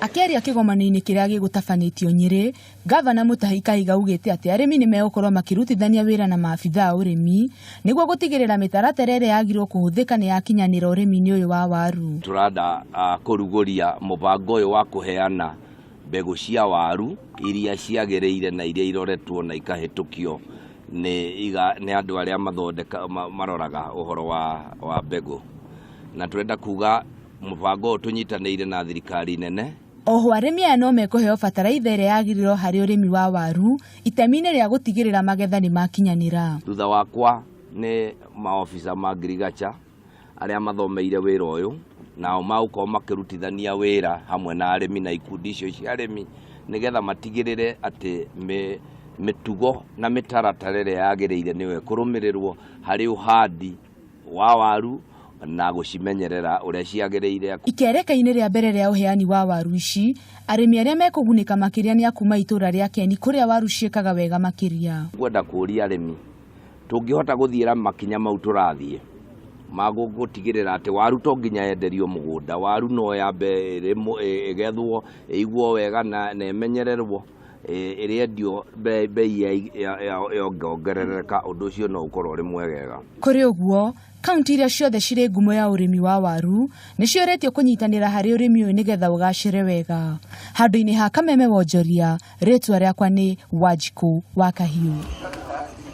Akeria kĩgomano-inĩ kĩrĩa gĩgũtabanĩtio Nyĩrĩ, Gavana Mutahi Kahiga augĩte atĩ arĩmi nĩ megũkorwo makĩrutithania wĩra na maabithaa a ũrĩmi nĩguo gũtigĩrĩra mĩtaratara ĩrĩa yagĩrĩirwo kũhũthĩka nĩ yakinyanĩra ũrĩmi-inĩ ũyũ wa waru. Tũrenda kũrugũria mũbango ũyũ wa kũheana mbegũ cia waru iria ciagĩrĩire na iria iroretwo na ikahĩtũkio nĩ andũ arĩa maroraga ũhoro wa mbegũ. Na tũrenda kuga mũbango ũyũ tũnyitanĩire na thirikari nene. Oho arĩmi aya no mekũheo bataraitha ĩrĩa yagĩrĩirwo harĩ ũrĩmi wa waru itemi-inĩ rĩa gũtigĩrĩra magetha nĩ makinyanĩra. Thutha wakwa nĩ maobica ma ngirigacha arĩa mathomeire wĩra ũyũ nao magũkorwo makĩrutithania wĩra hamwe na arĩmi na ikundi icio cia arĩmi nĩgetha matigĩrĩre atĩ mĩtugo na mĩtaratara ĩrĩa yagĩrĩire nĩyo ĩkũrũmĩrĩrwo harĩ ũhandi wa waru na gũcimenyerera ũrĩa ciagĩrĩire. Ikereka-inĩ rĩa mbere rĩa ũheani wa waru ici, arĩmi arĩa mekũgunĩka makĩria nĩ akuma itũra rĩa Keni kũrĩa waru ciĩkaga wega makĩria. Ngwenda kũria arĩmi tũngĩhota gũthiĩra makinya mau tũrathiĩ magũtigĩrĩra atĩ waru to nginya yenderio mũgũnda, waru no yambe ĩgethwo ĩigwo wega na ĩmenyererwo ĩrĩendio bei yongerereka, ũndũ ũcio no ũkorwo ũrĩ mwegega. Kũrĩ ũguo, kaunti iria ciothe cirĩ ngumo ya ũrĩmi wa waru nĩ ciũrĩtio kũnyitanĩra harĩ ũrĩmi ũyũ nĩgetha ũgacĩre wega. Handũ-inĩ ha Kameme Wonjoria, rĩtwa rĩakwa nĩ Wanjikũ wa Kahiũ.